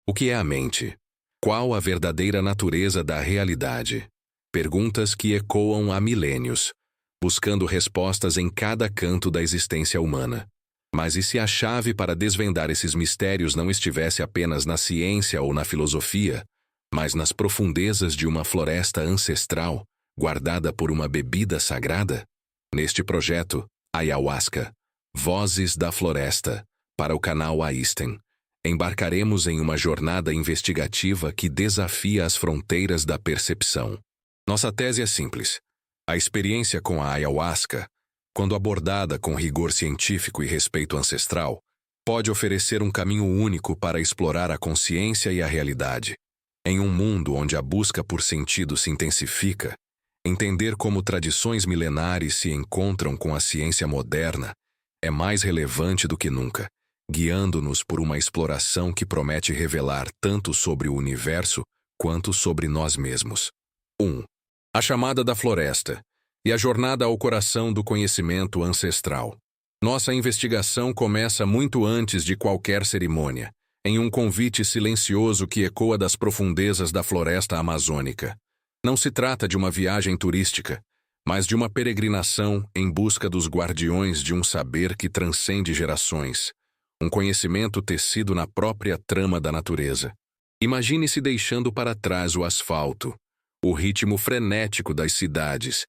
O que é a mente? Qual a verdadeira natureza da realidade? Perguntas que ecoam há milênios, buscando respostas em cada canto da existência humana. Mas e se a chave para desvendar esses mistérios não estivesse apenas na ciência ou na filosofia, mas nas profundezas de uma floresta ancestral, guardada por uma bebida sagrada? Neste projeto, Ayahuasca, Vozes da Floresta, para o canal Aisten, embarcaremos em uma jornada investigativa que desafia as fronteiras da percepção. Nossa tese é simples. A experiência com a Ayahuasca, quando abordada com rigor científico e respeito ancestral, pode oferecer um caminho único para explorar a consciência e a realidade. Em um mundo onde a busca por sentido se intensifica, entender como tradições milenares se encontram com a ciência moderna é mais relevante do que nunca, guiando-nos por uma exploração que promete revelar tanto sobre o universo quanto sobre nós mesmos. 1. A chamada da floresta e a jornada ao coração do conhecimento ancestral. Nossa investigação começa muito antes de qualquer cerimônia, em um convite silencioso que ecoa das profundezas da floresta amazônica. Não se trata de uma viagem turística, mas de uma peregrinação em busca dos guardiões de um saber que transcende gerações, um conhecimento tecido na própria trama da natureza. Imagine-se deixando para trás o asfalto, o ritmo frenético das cidades,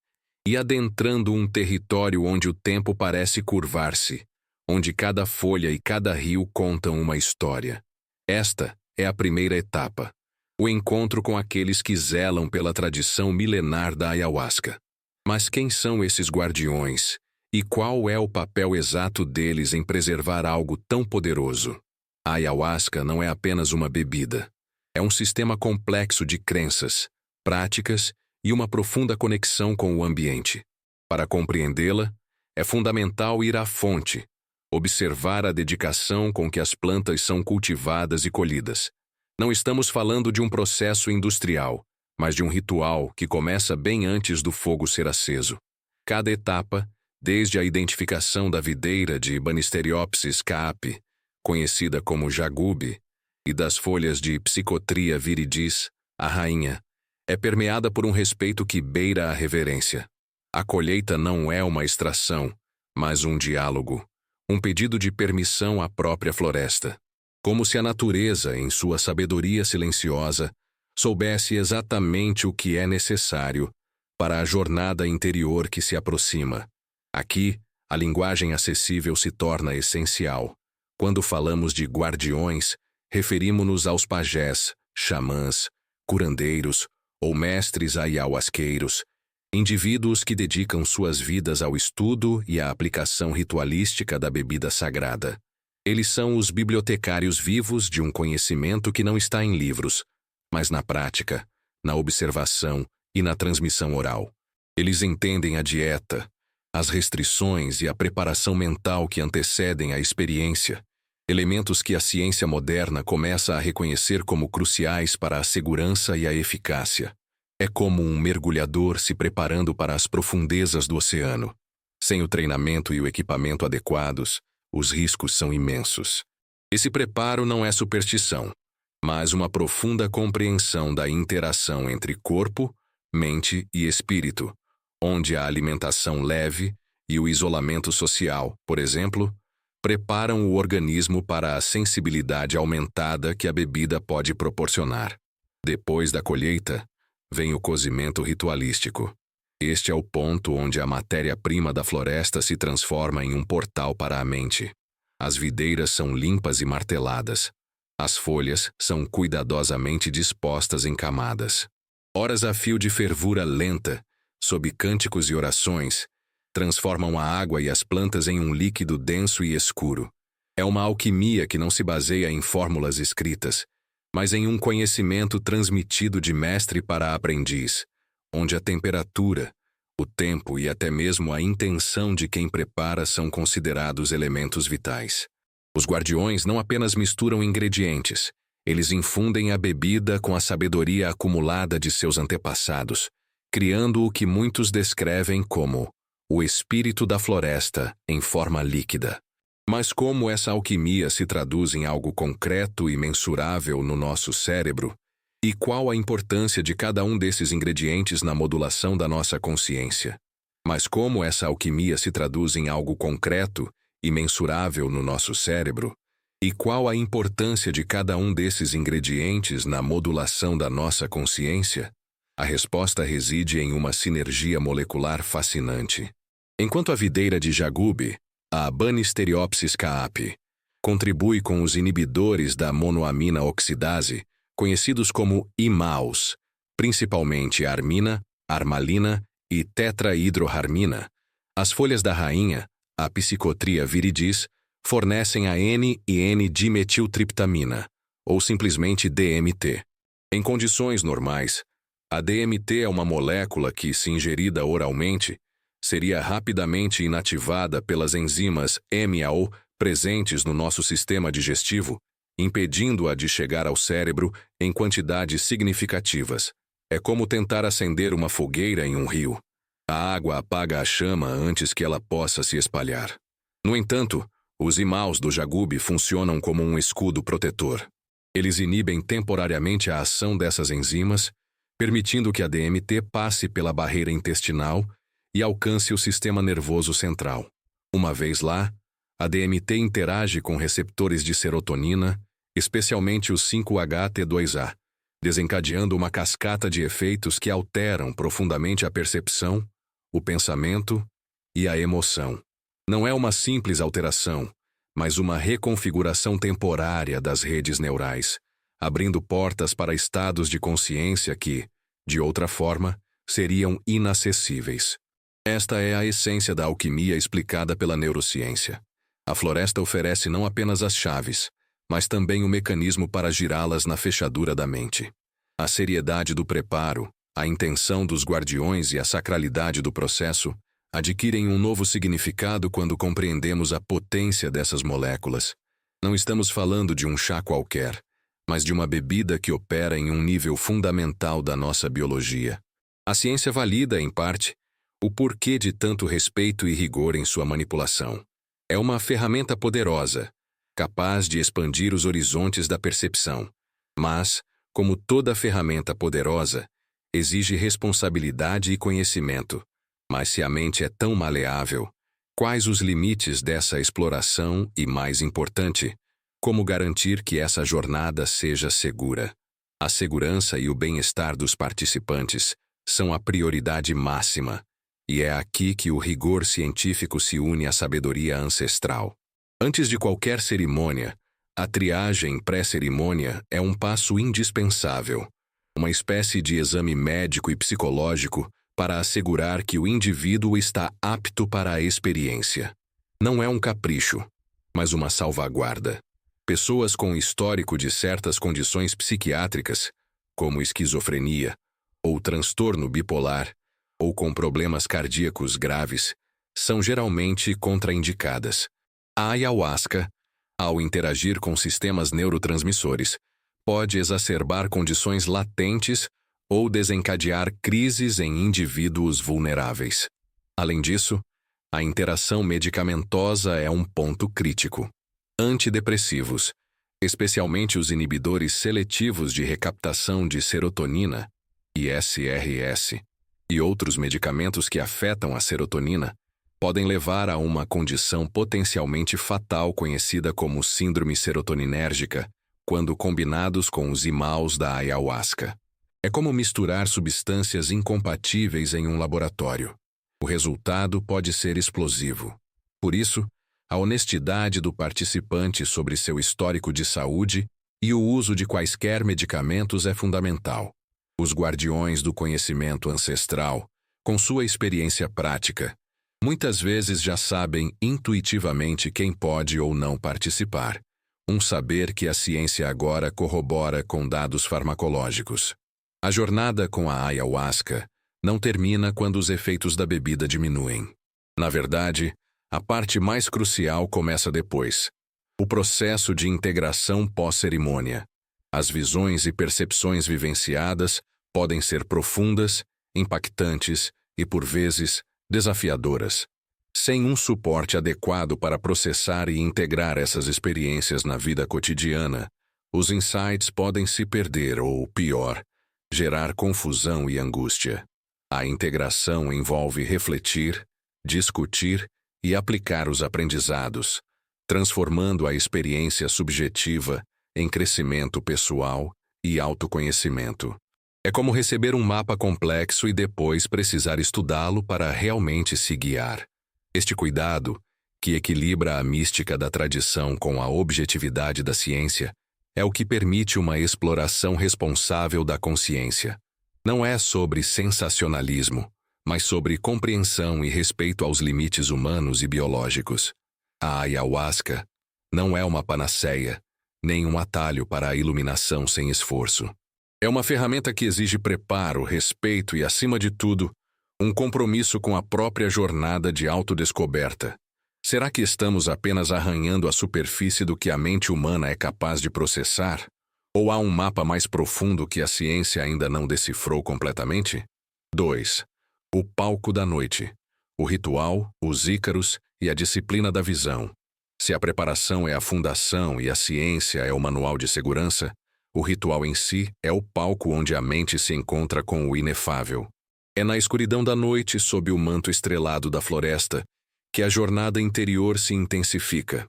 e adentrando um território onde o tempo parece curvar-se, onde cada folha e cada rio contam uma história. Esta é a primeira etapa, o encontro com aqueles que zelam pela tradição milenar da Ayahuasca. Mas quem são esses guardiões? E qual é o papel exato deles em preservar algo tão poderoso? A Ayahuasca não é apenas uma bebida. É um sistema complexo de crenças, práticas e uma profunda conexão com o ambiente. Para compreendê-la, é fundamental ir à fonte, observar a dedicação com que as plantas são cultivadas e colhidas. Não estamos falando de um processo industrial, mas de um ritual que começa bem antes do fogo ser aceso. Cada etapa, desde a identificação da videira de Banisteriopsis caapi, conhecida como jagube, e das folhas de Psychotria viridis, a rainha, é permeada por um respeito que beira a reverência. A colheita não é uma extração, mas um diálogo, um pedido de permissão à própria floresta. Como se a natureza, em sua sabedoria silenciosa, soubesse exatamente o que é necessário para a jornada interior que se aproxima. Aqui, a linguagem acessível se torna essencial. Quando falamos de guardiões, referimos-nos aos pajés, xamãs, curandeiros ou mestres ayahuasqueiros, indivíduos que dedicam suas vidas ao estudo e à aplicação ritualística da bebida sagrada. Eles são os bibliotecários vivos de um conhecimento que não está em livros, mas na prática, na observação e na transmissão oral. Eles entendem a dieta, as restrições e a preparação mental que antecedem a experiência, elementos que a ciência moderna começa a reconhecer como cruciais para a segurança e a eficácia. É como um mergulhador se preparando para as profundezas do oceano. Sem o treinamento e o equipamento adequados, os riscos são imensos. Esse preparo não é superstição, mas uma profunda compreensão da interação entre corpo, mente e espírito, onde a alimentação leve e o isolamento social, por exemplo, preparam o organismo para a sensibilidade aumentada que a bebida pode proporcionar. Depois da colheita, vem o cozimento ritualístico. Este é o ponto onde a matéria-prima da floresta se transforma em um portal para a mente. As videiras são limpas e marteladas. As folhas são cuidadosamente dispostas em camadas. Horas a fio de fervura lenta, sob cânticos e orações, transformam a água e as plantas em um líquido denso e escuro. É uma alquimia que não se baseia em fórmulas escritas, mas em um conhecimento transmitido de mestre para aprendiz, onde a temperatura, o tempo e até mesmo a intenção de quem prepara são considerados elementos vitais. Os guardiões não apenas misturam ingredientes, eles infundem a bebida com a sabedoria acumulada de seus antepassados, criando o que muitos descrevem como o espírito da floresta em forma líquida. Mas como essa alquimia se traduz em algo concreto e mensurável no nosso cérebro? E qual a importância de cada um desses ingredientes na modulação da nossa consciência? Mas como essa alquimia se traduz em algo concreto e mensurável no nosso cérebro? E qual a importância de cada um desses ingredientes na modulação da nossa consciência? A resposta reside em uma sinergia molecular fascinante. Enquanto a videira de Jagube, a Banisteriopsis caapi, contribui com os inibidores da monoamina oxidase, conhecidos como IMAOs, principalmente armina, armalina e tetrahidroarmina, as folhas da rainha, a Psychotria viridis, fornecem a N e N-dimetiltriptamina, ou simplesmente DMT. Em condições normais, a DMT é uma molécula que, se ingerida oralmente, seria rapidamente inativada pelas enzimas MAO presentes no nosso sistema digestivo, impedindo-a de chegar ao cérebro em quantidades significativas. É como tentar acender uma fogueira em um rio. A água apaga a chama antes que ela possa se espalhar. No entanto, os IMAOs do Jagube funcionam como um escudo protetor. Eles inibem temporariamente a ação dessas enzimas, permitindo que a DMT passe pela barreira intestinal e alcance o sistema nervoso central. Uma vez lá, a DMT interage com receptores de serotonina, especialmente os 5-HT2A, desencadeando uma cascata de efeitos que alteram profundamente a percepção, o pensamento e a emoção. Não é uma simples alteração, mas uma reconfiguração temporária das redes neurais, abrindo portas para estados de consciência que, de outra forma, seriam inacessíveis. Esta é a essência da alquimia explicada pela neurociência. A floresta oferece não apenas as chaves, mas também o mecanismo para girá-las na fechadura da mente. A seriedade do preparo, a intenção dos guardiões e a sacralidade do processo adquirem um novo significado quando compreendemos a potência dessas moléculas. Não estamos falando de um chá qualquer, mas de uma bebida que opera em um nível fundamental da nossa biologia. A ciência valida, em parte, o porquê de tanto respeito e rigor em sua manipulação. É uma ferramenta poderosa, capaz de expandir os horizontes da percepção. Mas, como toda ferramenta poderosa, exige responsabilidade e conhecimento. Mas se a mente é tão maleável, quais os limites dessa exploração e, mais importante, como garantir que essa jornada seja segura? A segurança e o bem-estar dos participantes são a prioridade máxima, e é aqui que o rigor científico se une à sabedoria ancestral. Antes de qualquer cerimônia, a triagem pré-cerimônia é um passo indispensável, uma espécie de exame médico e psicológico para assegurar que o indivíduo está apto para a experiência. Não é um capricho, mas uma salvaguarda. Pessoas com histórico de certas condições psiquiátricas, como esquizofrenia, ou transtorno bipolar, ou com problemas cardíacos graves, são geralmente contraindicadas. A ayahuasca, ao interagir com sistemas neurotransmissores, pode exacerbar condições latentes ou desencadear crises em indivíduos vulneráveis. Além disso, a interação medicamentosa é um ponto crítico. Antidepressivos, especialmente os inibidores seletivos de recaptação de serotonina, ISRS, e outros medicamentos que afetam a serotonina, podem levar a uma condição potencialmente fatal conhecida como síndrome serotoninérgica, quando combinados com os IMAOs da ayahuasca. É como misturar substâncias incompatíveis em um laboratório. O resultado pode ser explosivo. Por isso, a honestidade do participante sobre seu histórico de saúde e o uso de quaisquer medicamentos é fundamental. Os guardiões do conhecimento ancestral, com sua experiência prática, muitas vezes já sabem intuitivamente quem pode ou não participar, um saber que a ciência agora corrobora com dados farmacológicos. A jornada com a ayahuasca não termina quando os efeitos da bebida diminuem. Na verdade, a parte mais crucial começa depois. O processo de integração pós-cerimônia. As visões e percepções vivenciadas podem ser profundas, impactantes e, por vezes, desafiadoras. Sem um suporte adequado para processar e integrar essas experiências na vida cotidiana, os insights podem se perder ou, pior, gerar confusão e angústia. A integração envolve refletir, discutir e aplicar os aprendizados, transformando a experiência subjetiva em crescimento pessoal e autoconhecimento. É como receber um mapa complexo e depois precisar estudá-lo para realmente se guiar. Este cuidado, que equilibra a mística da tradição com a objetividade da ciência, é o que permite uma exploração responsável da consciência. Não é sobre sensacionalismo, mas sobre compreensão e respeito aos limites humanos e biológicos. A ayahuasca não é uma panaceia, nem um atalho para a iluminação sem esforço. É uma ferramenta que exige preparo, respeito e, acima de tudo, um compromisso com a própria jornada de autodescoberta. Será que estamos apenas arranhando a superfície do que a mente humana é capaz de processar? Ou há um mapa mais profundo que a ciência ainda não decifrou completamente? 2. O palco da noite. O ritual, os ícaros e a disciplina da visão. Se a preparação é a fundação e a ciência é o manual de segurança, o ritual em si é o palco onde a mente se encontra com o inefável. É na escuridão da noite, sob o manto estrelado da floresta, que a jornada interior se intensifica.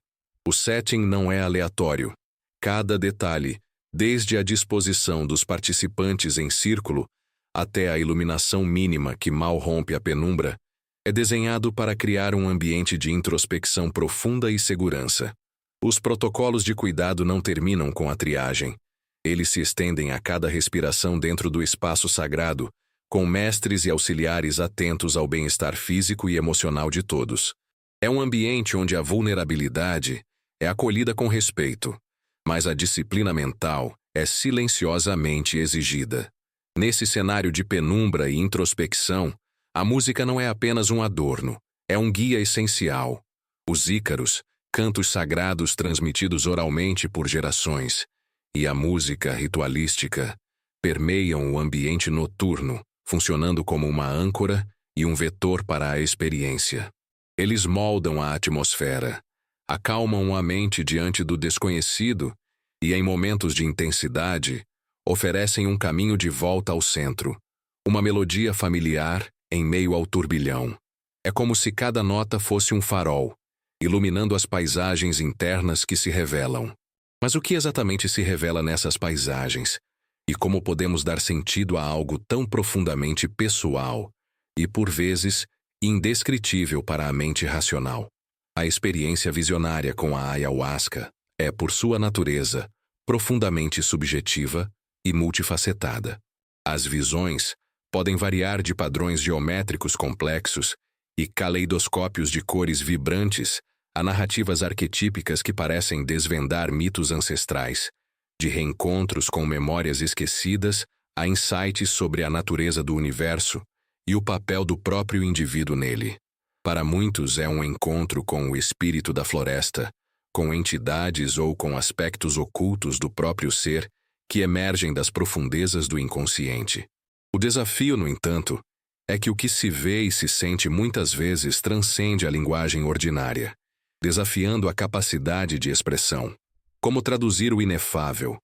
O setting não é aleatório. Cada detalhe, desde a disposição dos participantes em círculo até a iluminação mínima que mal rompe a penumbra, é desenhado para criar um ambiente de introspecção profunda e segurança. Os protocolos de cuidado não terminam com a triagem. Eles se estendem a cada respiração dentro do espaço sagrado, com mestres e auxiliares atentos ao bem-estar físico e emocional de todos. É um ambiente onde a vulnerabilidade é acolhida com respeito, mas a disciplina mental é silenciosamente exigida. Nesse cenário de penumbra e introspecção, a música não é apenas um adorno, é um guia essencial. Os ícaros, cantos sagrados transmitidos oralmente por gerações, e a música ritualística permeiam o ambiente noturno, funcionando como uma âncora e um vetor para a experiência. Eles moldam a atmosfera, acalmam a mente diante do desconhecido e, em momentos de intensidade, oferecem um caminho de volta ao centro, uma melodia familiar em meio ao turbilhão. É como se cada nota fosse um farol, iluminando as paisagens internas que se revelam. Mas o que exatamente se revela nessas paisagens? E como podemos dar sentido a algo tão profundamente pessoal e, por vezes, indescritível para a mente racional? A experiência visionária com a ayahuasca é, por sua natureza, profundamente subjetiva e multifacetada. As visões podem variar de padrões geométricos complexos e caleidoscópios de cores vibrantes a narrativas arquetípicas que parecem desvendar mitos ancestrais, de reencontros com memórias esquecidas a insights sobre a natureza do universo e o papel do próprio indivíduo nele. Para muitos é um encontro com o espírito da floresta, com entidades ou com aspectos ocultos do próprio ser que emergem das profundezas do inconsciente. O desafio, no entanto, é que o que se vê e se sente muitas vezes transcende a linguagem ordinária, desafiando a capacidade de expressão. Como traduzir o inefável,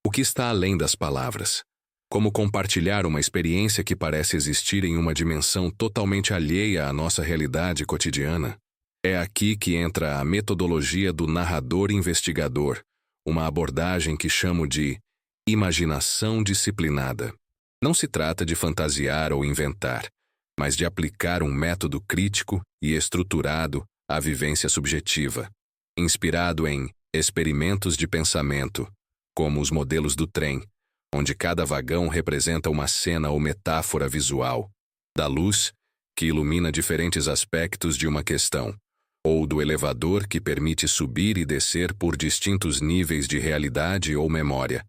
o que está além das palavras? Como compartilhar uma experiência que parece existir em uma dimensão totalmente alheia à nossa realidade cotidiana? É aqui que entra a metodologia do narrador-investigador, uma abordagem que chamo de imaginação disciplinada. Não se trata de fantasiar ou inventar, mas de aplicar um método crítico e estruturado à vivência subjetiva, inspirado em experimentos de pensamento, como os modelos do trem, onde cada vagão representa uma cena ou metáfora visual, da luz, que ilumina diferentes aspectos de uma questão, ou do elevador que permite subir e descer por distintos níveis de realidade ou memória.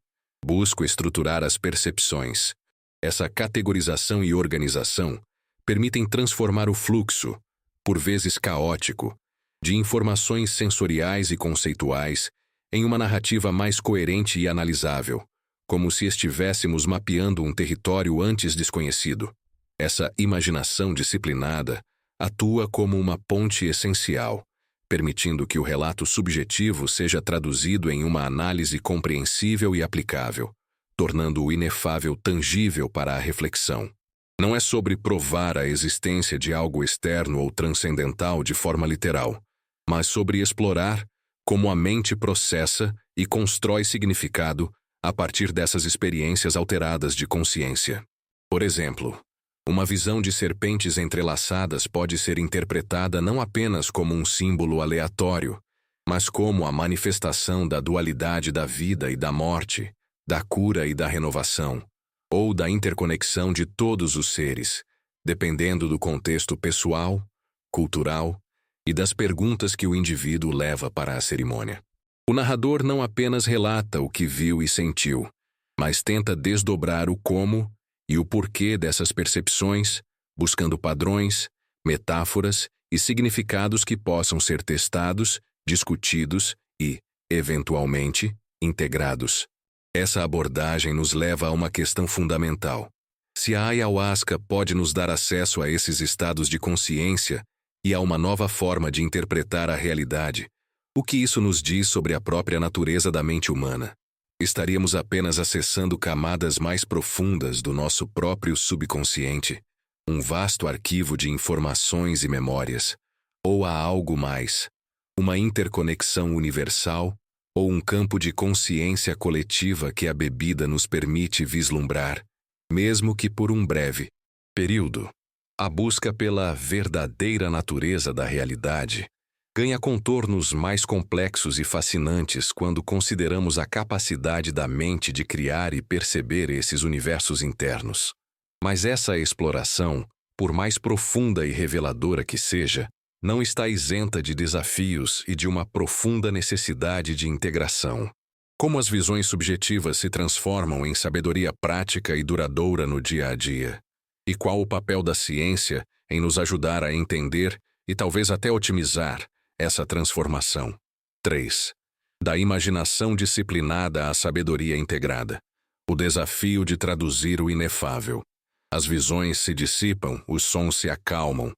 Busco estruturar as percepções. Essa categorização e organização permitem transformar o fluxo, por vezes caótico, de informações sensoriais e conceituais em uma narrativa mais coerente e analisável, como se estivéssemos mapeando um território antes desconhecido. Essa imaginação disciplinada atua como uma ponte essencial, permitindo que o relato subjetivo seja traduzido em uma análise compreensível e aplicável, tornando o inefável tangível para a reflexão. Não é sobre provar a existência de algo externo ou transcendental de forma literal, mas sobre explorar como a mente processa e constrói significado a partir dessas experiências alteradas de consciência. Por exemplo, uma visão de serpentes entrelaçadas pode ser interpretada não apenas como um símbolo aleatório, mas como a manifestação da dualidade da vida e da morte, da cura e da renovação, ou da interconexão de todos os seres, dependendo do contexto pessoal, cultural e das perguntas que o indivíduo leva para a cerimônia. O narrador não apenas relata o que viu e sentiu, mas tenta desdobrar o como e o porquê dessas percepções, buscando padrões, metáforas e significados que possam ser testados, discutidos e, eventualmente, integrados. Essa abordagem nos leva a uma questão fundamental. Se a ayahuasca pode nos dar acesso a esses estados de consciência e a uma nova forma de interpretar a realidade, o que isso nos diz sobre a própria natureza da mente humana? Estaríamos apenas acessando camadas mais profundas do nosso próprio subconsciente, um vasto arquivo de informações e memórias, ou há algo mais, uma interconexão universal, ou um campo de consciência coletiva que a bebida nos permite vislumbrar, mesmo que por um breve período? A busca pela verdadeira natureza da realidade ganha contornos mais complexos e fascinantes quando consideramos a capacidade da mente de criar e perceber esses universos internos. Mas essa exploração, por mais profunda e reveladora que seja, não está isenta de desafios e de uma profunda necessidade de integração. Como as visões subjetivas se transformam em sabedoria prática e duradoura no dia a dia? E qual o papel da ciência em nos ajudar a entender e talvez até otimizar essa transformação? 3. Da imaginação disciplinada à sabedoria integrada. O desafio de traduzir o inefável. As visões se dissipam, os sons se acalmam,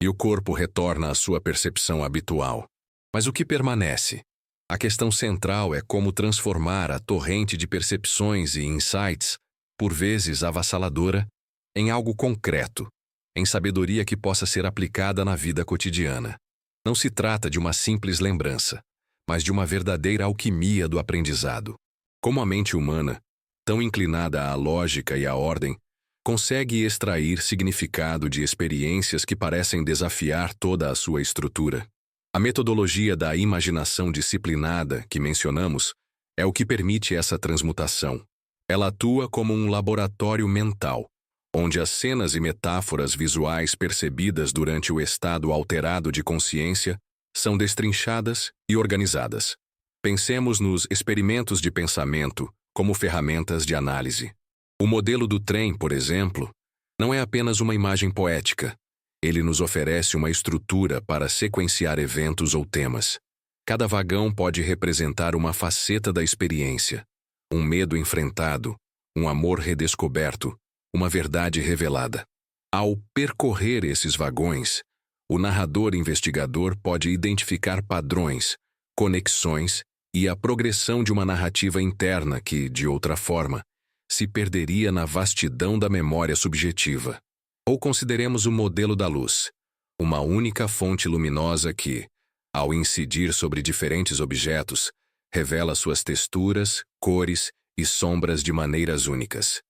e o corpo retorna à sua percepção habitual. Mas o que permanece? A questão central é como transformar a torrente de percepções e insights, por vezes avassaladora, em algo concreto, em sabedoria que possa ser aplicada na vida cotidiana. Não se trata de uma simples lembrança, mas de uma verdadeira alquimia do aprendizado. Como a mente humana, tão inclinada à lógica e à ordem, consegue extrair significado de experiências que parecem desafiar toda a sua estrutura. A metodologia da imaginação disciplinada que mencionamos é o que permite essa transmutação. Ela atua como um laboratório mental, onde as cenas e metáforas visuais percebidas durante o estado alterado de consciência são destrinchadas e organizadas. Pensemos nos experimentos de pensamento como ferramentas de análise. O modelo do trem, por exemplo, não é apenas uma imagem poética. Ele nos oferece uma estrutura para sequenciar eventos ou temas. Cada vagão pode representar uma faceta da experiência, um medo enfrentado, um amor redescoberto, uma verdade revelada. Ao percorrer esses vagões, o narrador investigador pode identificar padrões, conexões e a progressão de uma narrativa interna que, de outra forma, se perderia na vastidão da memória subjetiva. Ou consideremos o modelo da luz, uma única fonte luminosa que, ao incidir sobre diferentes objetos, revela suas texturas, cores e sombras de maneiras únicas.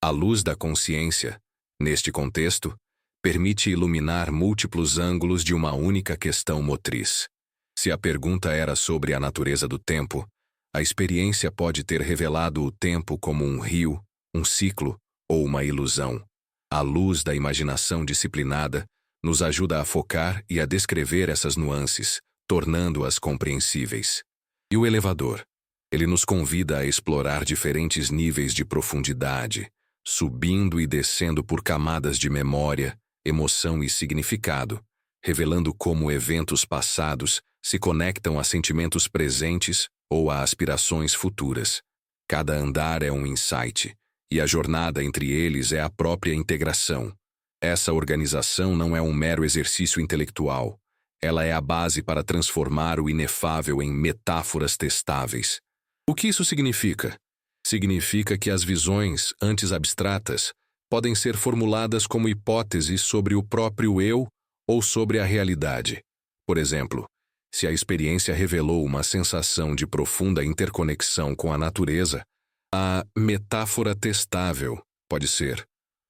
A luz da consciência, neste contexto, permite iluminar múltiplos ângulos de uma única questão motriz. Se a pergunta era sobre a natureza do tempo, a experiência pode ter revelado o tempo como um rio, um ciclo ou uma ilusão. A luz da imaginação disciplinada nos ajuda a focar e a descrever essas nuances, tornando-as compreensíveis. E o elevador? Ele nos convida a explorar diferentes níveis de profundidade, subindo e descendo por camadas de memória, emoção e significado, revelando como eventos passados se conectam a sentimentos presentes ou a aspirações futuras. Cada andar é um insight, e a jornada entre eles é a própria integração. Essa organização não é um mero exercício intelectual. Ela é a base para transformar o inefável em metáforas testáveis. O que isso significa? Significa que as visões, antes abstratas, podem ser formuladas como hipóteses sobre o próprio eu ou sobre a realidade. Por exemplo, se a experiência revelou uma sensação de profunda interconexão com a natureza, a metáfora testável pode ser: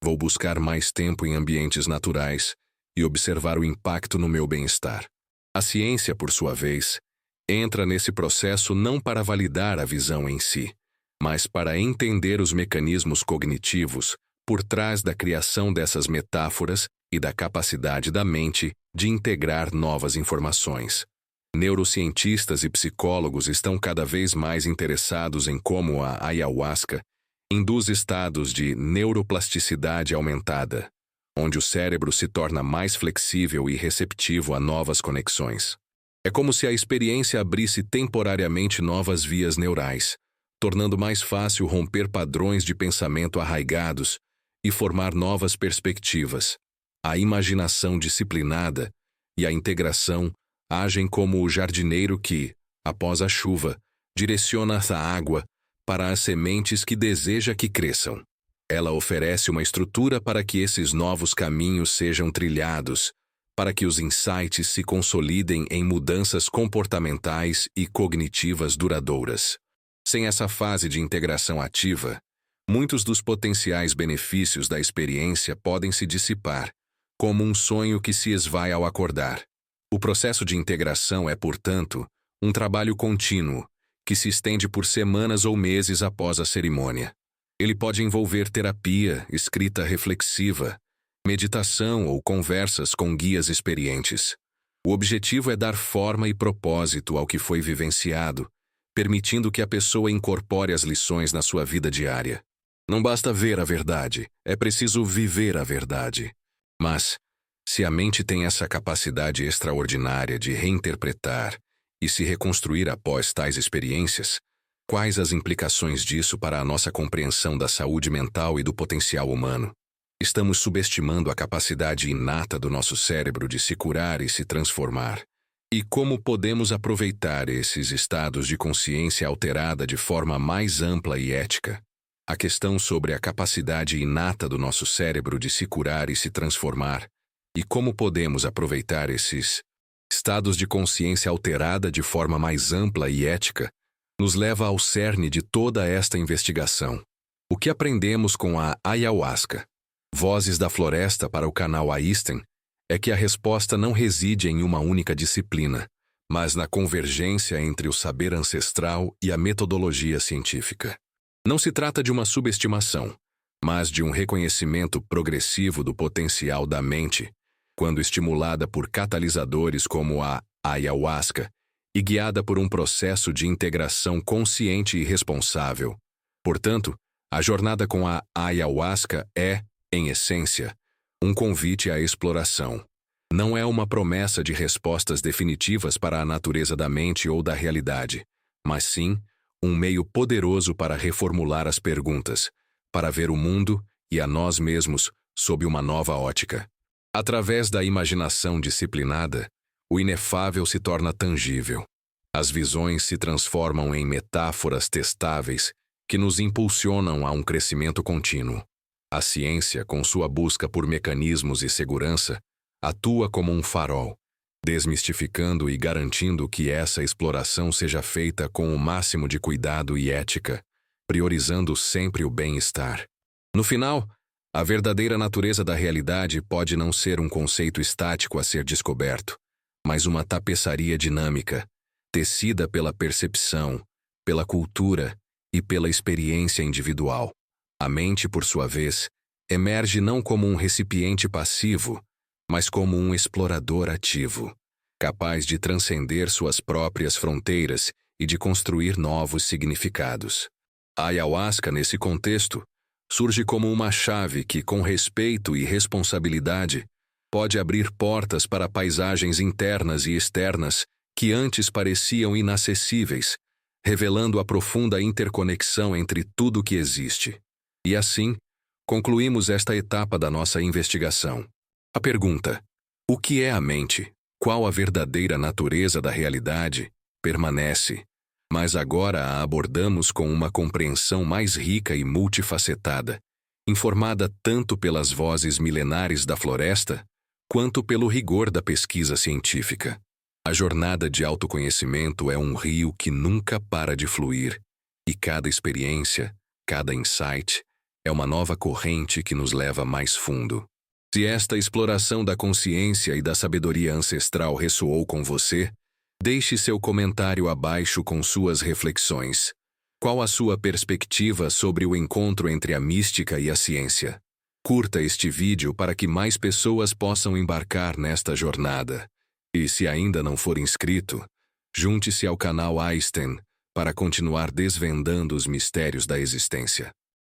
vou buscar mais tempo em ambientes naturais e observar o impacto no meu bem-estar. A ciência, por sua vez, entra nesse processo não para validar a visão em si, mas para entender os mecanismos cognitivos por trás da criação dessas metáforas e da capacidade da mente de integrar novas informações. Neurocientistas e psicólogos estão cada vez mais interessados em como a ayahuasca induz estados de neuroplasticidade aumentada, onde o cérebro se torna mais flexível e receptivo a novas conexões. É como se a experiência abrisse temporariamente novas vias neurais, tornando mais fácil romper padrões de pensamento arraigados e formar novas perspectivas. A imaginação disciplinada e a integração agem como o jardineiro que, após a chuva, direciona a água para as sementes que deseja que cresçam. Ela oferece uma estrutura para que esses novos caminhos sejam trilhados, para que os insights se consolidem em mudanças comportamentais e cognitivas duradouras. Sem essa fase de integração ativa, muitos dos potenciais benefícios da experiência podem se dissipar, como um sonho que se esvai ao acordar. O processo de integração é, portanto, um trabalho contínuo, que se estende por semanas ou meses após a cerimônia. Ele pode envolver terapia, escrita reflexiva, meditação ou conversas com guias experientes. O objetivo é dar forma e propósito ao que foi vivenciado, permitindo que a pessoa incorpore as lições na sua vida diária. Não basta ver a verdade, é preciso viver a verdade. Mas, se a mente tem essa capacidade extraordinária de reinterpretar e se reconstruir após tais experiências, quais as implicações disso para a nossa compreensão da saúde mental e do potencial humano? Estamos subestimando a capacidade inata do nosso cérebro de se curar e se transformar. E como podemos aproveitar esses estados de consciência alterada de forma mais ampla e ética? A questão sobre a capacidade inata do nosso cérebro de se curar e se transformar, e como podemos aproveitar esses estados de consciência alterada de forma mais ampla e ética, nos leva ao cerne de toda esta investigação. O que aprendemos com a ayahuasca? Vozes da Floresta para o canal Einstein é que a resposta não reside em uma única disciplina, mas na convergência entre o saber ancestral e a metodologia científica. Não se trata de uma subestimação, mas de um reconhecimento progressivo do potencial da mente, quando estimulada por catalisadores como a ayahuasca e guiada por um processo de integração consciente e responsável. Portanto, a jornada com a ayahuasca é, em essência, um convite à exploração. Não é uma promessa de respostas definitivas para a natureza da mente ou da realidade, mas sim um meio poderoso para reformular as perguntas, para ver o mundo e a nós mesmos sob uma nova ótica. Através da imaginação disciplinada, o inefável se torna tangível. As visões se transformam em metáforas testáveis que nos impulsionam a um crescimento contínuo. A ciência, com sua busca por mecanismos e segurança, atua como um farol, desmistificando e garantindo que essa exploração seja feita com o máximo de cuidado e ética, priorizando sempre o bem-estar. No final, a verdadeira natureza da realidade pode não ser um conceito estático a ser descoberto, mas uma tapeçaria dinâmica, tecida pela percepção, pela cultura e pela experiência individual. A mente, por sua vez, emerge não como um recipiente passivo, mas como um explorador ativo, capaz de transcender suas próprias fronteiras e de construir novos significados. A ayahuasca, nesse contexto, surge como uma chave que, com respeito e responsabilidade, pode abrir portas para paisagens internas e externas que antes pareciam inacessíveis, revelando a profunda interconexão entre tudo que existe. E assim, Concluímos esta etapa da nossa investigação. A pergunta: o que é a mente? Qual a verdadeira natureza da realidade? Permanece. Mas agora a abordamos com uma compreensão mais rica e multifacetada, informada tanto pelas vozes milenares da floresta, quanto pelo rigor da pesquisa científica. A jornada de autoconhecimento é um rio que nunca para de fluir, e cada experiência, cada insight, é uma nova corrente que nos leva mais fundo. Se esta exploração da consciência e da sabedoria ancestral ressoou com você, deixe seu comentário abaixo com suas reflexões. Qual a sua perspectiva sobre o encontro entre a mística e a ciência? Curta este vídeo para que mais pessoas possam embarcar nesta jornada. E se ainda não for inscrito, junte-se ao canal Einstein para continuar desvendando os mistérios da existência.